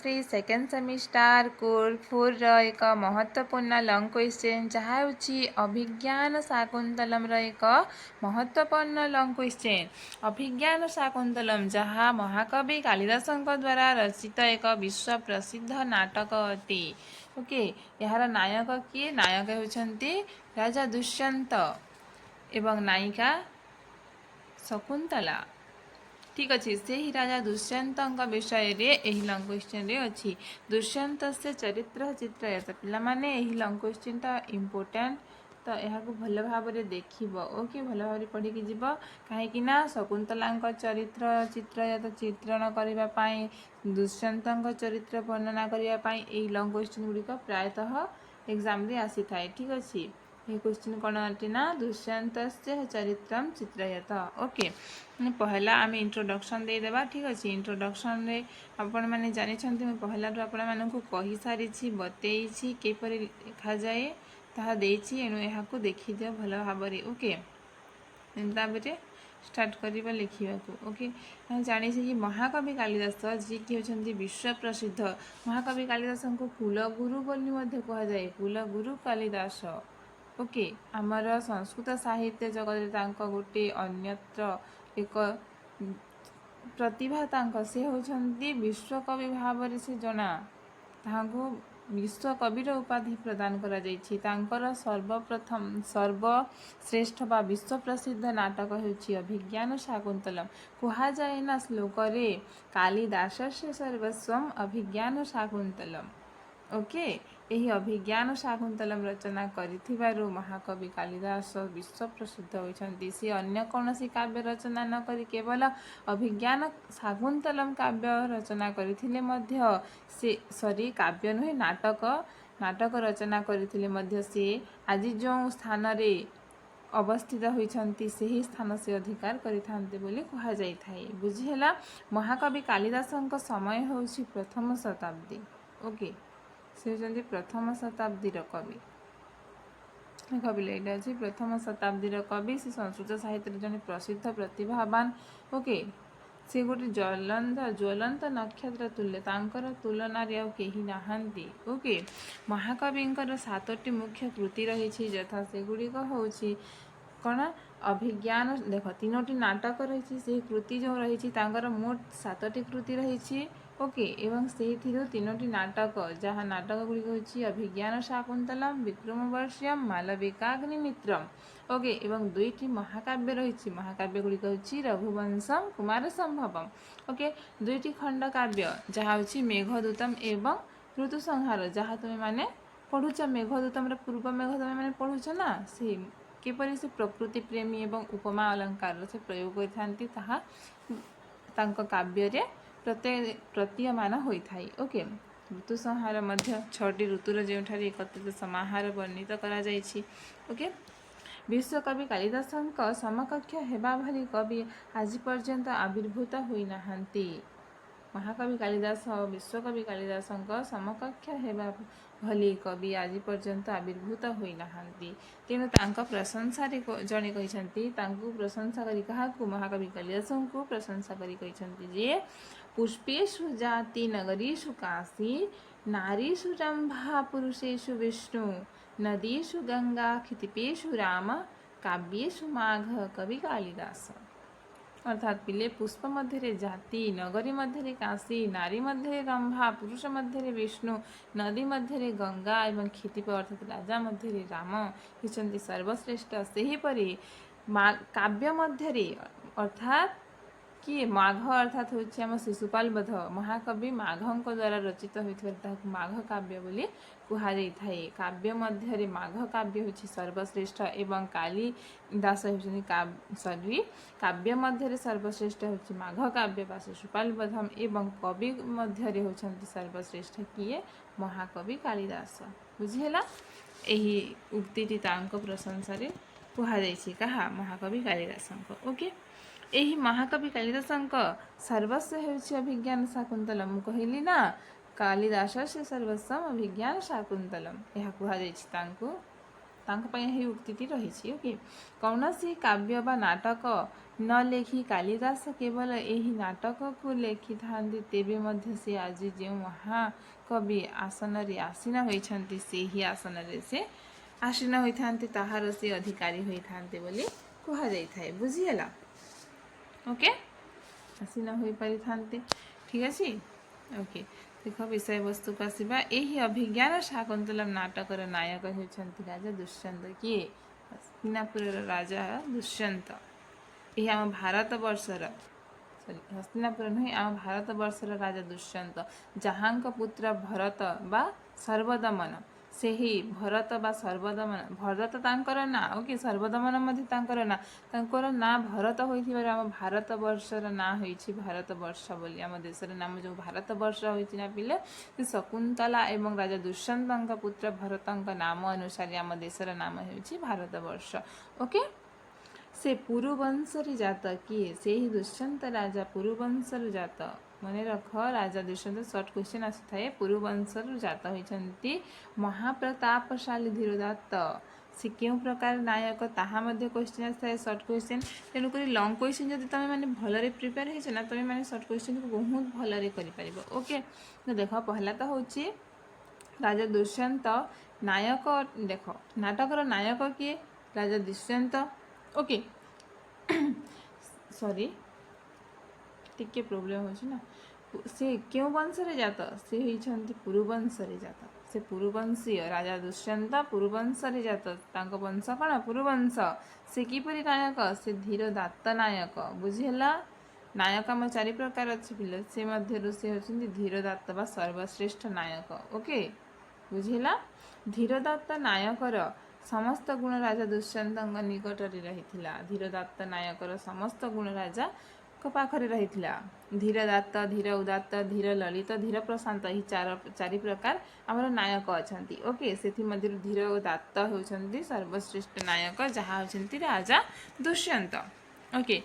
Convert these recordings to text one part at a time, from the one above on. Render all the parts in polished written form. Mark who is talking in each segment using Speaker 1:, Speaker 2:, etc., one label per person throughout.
Speaker 1: Shri second semester core 4 एक महत्वपूर्ण long question जहाँ होची अभिज्ञान शाकुंतलम एक महत्वपूर्ण लंग क्वेश्चन। अभिज्ञान शाकुंतलम जहाँ महाकवि कालिदासଙ୍କ द्वारा रचित एक विश्व प्रसिद्ध नाटक अटे। ओके, यार नायक किए? नायक होचंती राजा दुष्यंत एवं नायिका शकुंतला। ठीक अच्छे, से ही राजा दुष्यंत विषय रे यही लंग क्वेश्चन रे अच्छी। दुष्यंत से चरित्र चित्रयत पिलामाने यही लंग क्वेश्चन टा इम्पोर्टेंट, तो यहाँ को भल भाव देखिब। ओके, भल भाव पढ़ी जीव कहीं शकुंतला चरित्र चित्रयत चित्रण करने दुष्यंत चरित्र वर्णना करने यही लंग क्वेश्चन गुड़िक प्रायतः एग्जाम रे आसी थाए। ठीक अच्छे, ये क्वेश्चन कौन अटे ना दुष्यंत चरित्र चित्रयत। ओके, पहला आम इंट्रोडक्शन देदेबा। ठीक अच्छे, इंट्रोडक्शन रे आपण मैंने जानी मैं पहला आपण मानक कही सारी बतई किपर लिखा जाए ताहा देछि, एणु यहाँ को देखी दियो भल भाव। ओके, तापर स्टार्ट करवा लिखा। ओके, जानी कि महाकवि कालिदास जी कि होती विश्व प्रसिद्ध। महाकवि कालिदास को कुलगुरु बोली कह जाए, कुलगुरु कालिदास। ओके, आमर संस्कृत साहित्य जगत गोटे अन्यत्र एक प्रतिभा से होती विश्वकवि भाव से जना। विश्वकविर उपाधि प्रदान करा जाइछि। तांकर सर्वप्रथम सर्वश्रेष्ठ बा विश्व प्रसिद्ध नाटक होछि अभिज्ञान शाकुंतलम। कहा जाए ना श्लोक रे कालिदासस्य सर्वस्वम अभिज्ञान शाकुंतलम। ओके, यही अभिज्ञान शाकुंतलम रचना करिथिबारु महाकवि कालिदास विश्व प्रसिद्ध होइछन्ति। से अन्य कौनसी काव्य रचना न करी केवल अभिज्ञान शाकुंतलम काव्य रचना करिथिले मध्य से सॉरी काव्य नुहे नाटक रचना करिथिले मध्य से आज जो स्थान रे अवस्थित होइछन्ति ସେହି स्थान से अधिकार करिथान्ते बोली कहा जाई थाए। बुझिहेला, महाकवि कालिदासଙ୍କ समय होछि प्रथम शताब्दी। ओके, से होचन्ति प्रथम शताब्दी कवि। कविले एटा अछि प्रथम शताब्दी कवि। से संस्कृत साहित्य जने प्रसिद्ध प्रतिभावान। ओके, से गोटे ज्वलंत नक्षत्र तुल्य, तांकर तुलना रे केही नाहंती। ओके, महाकविंकर 7टी मुख्य कृति रही यथा सेगुड़िक होछि कौन अभिज्ञान। देख 3टी नाटक रही, से कृति जो रही मोट 7टी कृति रही। ओके, एवं से 3टी नाटक जहाँ नाटक गुड़िक होछि अभिज्ञान शाकुंतलम, विक्रमवर्ष्यम, मालविकाग्निमित्रम। ओके, एवं 2टी महाकाव्य रही। महाकाव्य गुड़िक होछि रघुवंशम, कुमार संभवम। ओके, 2टी खंड काव्य जहाँ होछि मेघदूतम एवं ऋतुसंहार, जहाँ तुम्हें माने पढ़ुच। मेघदूतम पूर्व मेघ तुम्हें माने पढ़ुच ना, से किपरि से प्रकृति प्रेमी एवं उपमा अलंकार से प्रयोग करथांती ताहा तांको काव्य रे प्रतीयमान होइथाई। ओके, ऋतुसंहार मध्य 6टी ऋतुर जेउठारे एकत्रित समाहार वर्णित करा जाइछि। ओके, विश्वकवि कालिदासଙ୍କ समकक्ष हेबा भली कवि आज पर्यंत आविर्भूत होई नाहंती। महाकवि कालिदास विश्वकवि कालिदासଙ୍କ समकक्ष हेबा भली कवि आज पर्यंत आविर्भूत होई नाहंती। तेणु तांको प्रशंसा रे जणे कहिसंती, तांको प्रशंसा करी काहाकू महाकवि कालिदासଙ୍କୁ प्रशंसा करी कहिसंती जे पुष्पेषु जाति नगरीषु काशी, नारीषु रंभा पुरुषेषु विष्णु, नदीषु गंगा क्षितिपेषु राम, काव्येषु माघ कवि कालिदास। अर्थात पिले पुष्प मध्य जाति, नगरी मध्य काशी, नारी मध्य रंभा, पुरुष मध्य विष्णु, नदी मध्य गंगा एवं क्षितिप अर्थात राजा मध्य राम होइछन्ति सर्वश्रेष्ठ। सेहीपरि काव्य मध्य अर्थात किए माघ अर्थात होछि आम शिशुपाल वध। महाकवि माघଙ୍କ द्वारा रचित होइथिबार माघ काव्य बोली कुहा जाई थाए। काव्य मध्य माघ काव्य होछि सर्वश्रेष्ठ एवं कालिदास होइछन्ति काव्य मध्य सर्वश्रेष्ठ होछि माघ काव्य बा शिशुपाल वधम एवं कवि मध्य होइछन्ति सर्वश्रेष्ठ किए महाकवि कालिदास। बुझिहेला, एही उक्तिटी तांको प्रशंसा रे कुहा जाइछि कहा महाकवि कालिदासଙ୍କ। ओके, यही महाकवि कालिदासଙ୍କ सर्वस्व होछि अभिज्ञान शाकुंतलम। कहली ना कालिदास से सर्वस्व अभिज्ञान शाकुंतलम यह कुहा जाइछि तांको। तांको पय ही उक्तिटी रहिछि। ओके, कौनसी काव्य बा नाटक न लेखि कालिदास केवल यही नाटक को लेखि थांती तेबे मध्य से आज जो महाकवि आसन रे आसीन होइछन्ति सेही आसन रे से आसीन होइथान्ते ताहार से अधिकारी होइथान्ते बोली कुहा जाइथाए। बुझिहेला? ओके, आसीन होई परिथान्ते। ठीक अछि? ओके, देख विषय वस्तु को आसिबा। एही अभिज्ञान शाकुंतलम नाटकर नायक होइछन्ति राजा दुष्यंत। किए? हस्तिनापुर राजा दुष्यंत। यही आम भारत वर्षर सॉरी हस्तिनापुर नुहे आम भारत वर्षर राजा दुष्यंत जहाँक पुत्र भरत बा सर्वदमन से ही भरत बा सर्वदमन भरत तांकर ना ओके सर्वदमन मध्य तांकर ना भरत होइथिबार आम भारत वर्षर ना होइछि भारत वर्ष बोली आम देशर नाम जो भारत वर्ष होइछि ना पिले से शकुंतला एवं राजा दुष्यंतଙ୍କ पुत्र भरतଙ୍କ नाम अनुसार आम देशर नाम होइछि भारत वर्ष। ओके, से पुरुवंशर जात किए? से ही दुष्यंत राजा पुरुवंशर जात। मने रख राजा दुष्यंत सर्ट क्वेश्चन आसी थाए पुरुवंशर जात होइछन्ति महाप्रतापशाली धीरदत्त। से क्यों प्रकार नायक ताहा मध्य क्वेश्चन आसी थाए सर्ट क्वेश्चन। तेणुक लंग क्वेश्चन जब तुम मैंने भलरे प्रिपेयर होइछ ना तुम मैंने सर्ट क्वेश्चन को बहुत भलरे करि परिबो। ओके, तो देख पहला तो होछि राजा दुष्यंत नायक। देख नाटकर नायक किए? राजा दुष्यंत। ओके सॉरी टिके प्रोब्लेम होछि ना। से क्यों वंश रे जात? से होइछन्ति पुरुवंश रे जात। से पुरुवंशीय राजा दुष्यंत पुरुवंश रे जात। तांको वंश कण पुरुवंश। से किपरि नायक? से धीरदात्त नायक। बुझिहेला? नायक आम 4 प्रकार अछि पिले से मध्यरु से होइछन्ति धीरदात्त बा सर्वश्रेष्ठ नायक। ओके, बुझिहेला? धीरदत्त नायकर समस्त गुण राजा दुष्यंतଙ୍କ निकटରେ ରହିଥିଲା। धीरदत्त नायकर समस्त गुण राजा को पाखरे रहिथिला। धीरदत्त, धीर उदात्त, धीर ललित, धीर प्रशांत ही 4 प्रकार आमर नायक अछंती। ओके, सेथि मध्यरु धीर उदात्त होउछन्ती सर्वश्रेष्ठ नायक जहा होउछन्ती राजा दुष्यंत। ओके,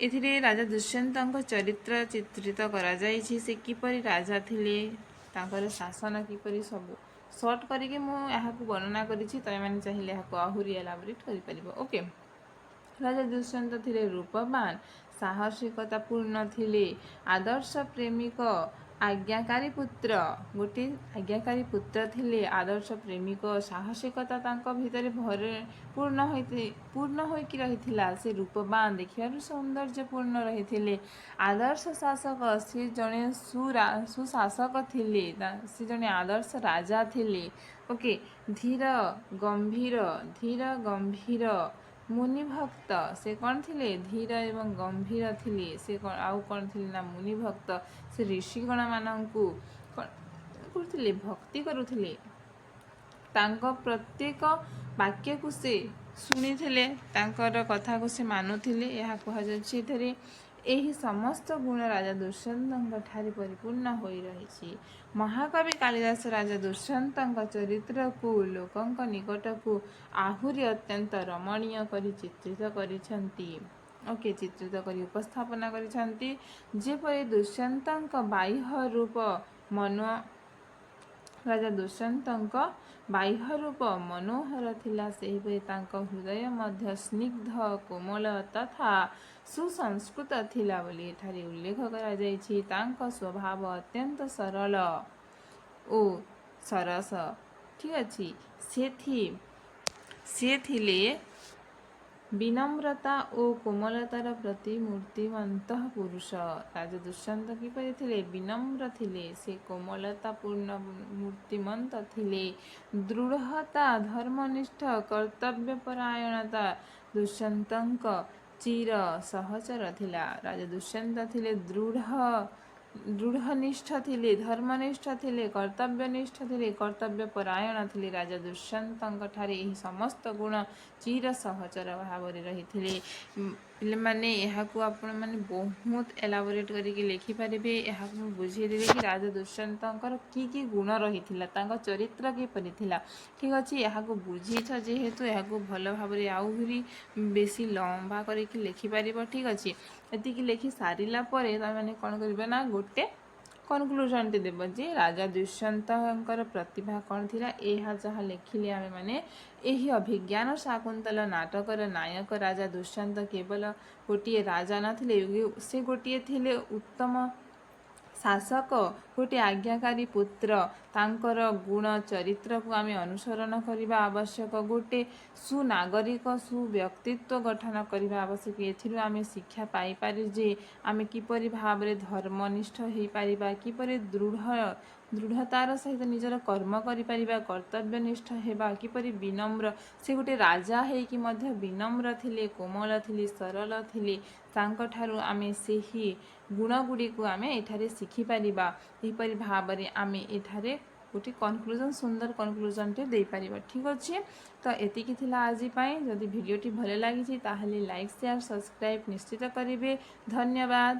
Speaker 1: एथिरे राजा दुष्यंतଙ୍କ चरित्र चित्रित करा जाइछि। से किपरि राजा थिले, तांकर शासन किपरि सब सर्ट करके मुझे वर्णना करी तुम चाहिए आहरी एलाबोरेट कर। ओके, राजा दुष्यंत थिले रूपवान साहसिकता पूर्ण थिले आदर्श प्रेमिक आज्ञाकारी पुत्र। गोटे आज्ञाकारी पुत्र थिले आदर्श प्रेमिक साहसिकता तांको भितर भरे पूर्ण होइकि रहिथिला। से रूपवान देखिबार सौंदर्यपूर्ण रहिथिले। आदर्श शासक से जने सुशासक थिले। से जने आदर्श राजा थिले। ओके, धीर गंभीर मुनिभक्त। से कौन थिले? धीर एवं गंभीर थिले। से आउ कौन थिले ना मुनिभक्त। से ऋषिगण मानंकु करथिले भक्ति करुथिले। तांको प्रत्येक वाक्य को से शुणिथिले, तांकर कथा को से मानुथिले। यह कहा जाछि एथरे एही समस्त गुण राजा दुष्यंतଙ୍କ ठारे परिपूर्ण होई रहिछि। महाकवि कालिदास राजा दुष्यंतଙ୍କ चरित्र को लोकଙ୍କ निकट को आहुरी अत्यंत रमणीय करी चित्रित करिछन्ति। ओके, चित्रित करी उपस्थापना करिछन्ति। जेपरि दुष्यंतଙ୍କ बाह्य रूप मनो राजा दुष्यंतଙ୍କ बाह्य रूप मनोहर थिला, सेहिपरि तांको हृदय मध्य स्निग्ध कोमल तथा सुसंस्कृत थिला बोली एठारे उल्लेख करा जाइछि। तांको स्वभाव अत्यंत सरल ओ सरस। ठीक अछि, से थिले विनम्रता और कोमलतार प्रतिमूर्तिमंत पुरुष। राजा दुष्यंत किपरि थिले? विनम्र थिले। से कोमलता पूर्ण मूर्तिमंत थिले। दृढ़ता, धर्मनिष्ठ, कर्तव्यपरायणता दुष्यंतଙ୍କ चिर सहचर थिला। राजा दुष्यंत थिले दृढ़निष्ठ थिले, धर्मनिष्ठ थिले, कर्तव्यनिष्ठ थिले, कर्तव्यपरायण थिले। राजा दुष्यंतଙ୍କ ठारे एही समस्त गुण चिर सहचर भावरे रहिथिले। पिले माने एहाकु आपण माने बहुत एलाबोरेट करके लिखि पारिबे। एहाकु बुझी देबे कि राजा दुष्यंतଙ୍କର की गुण रहिथिला, तांको चरित्र किपरि थिला। ठीक अछि, एहाकु बुझीछ जेहेतु एहाकु भल भावरे आउरी बेसी लंबा करके लिखि पारिबो। ठीक अछि, एतिकी लिखि सारिला परे त माने कोन करबे ना गोटे କନକ୍ଲୁଜନଟି ଦେବ ଯେ ରାଜା ଦୁଷ୍ୟନ୍ତଙ୍କର ପ୍ରତିଭା କ'ଣ ଥିଲା। ଏହା ଯାହା ଲେଖିଲେ ଆମେ ମାନେ ଏହି ଅଭିଜ୍ଞାନ ଶାକୁନ୍ତଳ ନାଟକର ନାୟକ ରାଜା ଦୁଷ୍ୟନ୍ତ କେବଳ ଗୋଟିଏ ରାଜା ନଥିଲେ, ସେ ଗୋଟିଏ ଥିଲେ ଉତ୍ତମ ଶାସକ, ଗୋଟିଏ ଆଜ୍ଞାକାରୀ ପୁତ୍ର। ତାଙ୍କର ଗୁଣ ଚରିତ୍ରକୁ ଆମେ ଅନୁସରଣ କରିବା ଆବଶ୍ୟକ। ଗୋଟେ ସୁନାଗରିକ ସୁବ୍ୟକ୍ତିତ୍ୱ ଗଠନ କରିବା ଆବଶ୍ୟକ। ଏଥିରୁ ଆମେ ଶିକ୍ଷା ପାଇପାରୁ ଯେ ଆମେ କିପରି ଭାବରେ ଧର୍ମନିଷ୍ଠ ହୋଇପାରିବା, କିପରି ଦୃଢ଼ତାର ସହିତ ନିଜର କର୍ମ କରିପାରିବା, କର୍ତ୍ତବ୍ୟନିଷ୍ଠ ହେବା, କିପରି ବିନମ୍ର। ସେ ଗୋଟେ ରାଜା ହେଇକି ମଧ୍ୟ ବିନମ୍ର ଥିଲେ, କୋମଳ ଥିଲେ, ସରଳ ଥିଲେ। ତାଙ୍କଠାରୁ ଆମେ ସେହି ଗୁଣଗୁଡ଼ିକୁ ଆମେ ଏଠାରେ ଶିଖିପାରିବା। ଏହିପରି ଭାବରେ ଆମେ ଏଠାରେ ଗୋଟେ କନକ୍ଲୁଜନ୍, ସୁନ୍ଦର କନକ୍ଲୁଜନ୍ଟେ ଦେଇପାରିବା। ଠିକ୍ ଅଛି, ତ ଏତିକି ଥିଲା ଆଜି ପାଇଁ। ଯଦି ଭିଡ଼ିଓଟି ଭଲ ଲାଗିଛି ତାହେଲେ ଲାଇକ୍, ସେୟାର, ସବସ୍କ୍ରାଇବ୍ ନିଶ୍ଚିତ କରିବେ। ଧନ୍ୟବାଦ।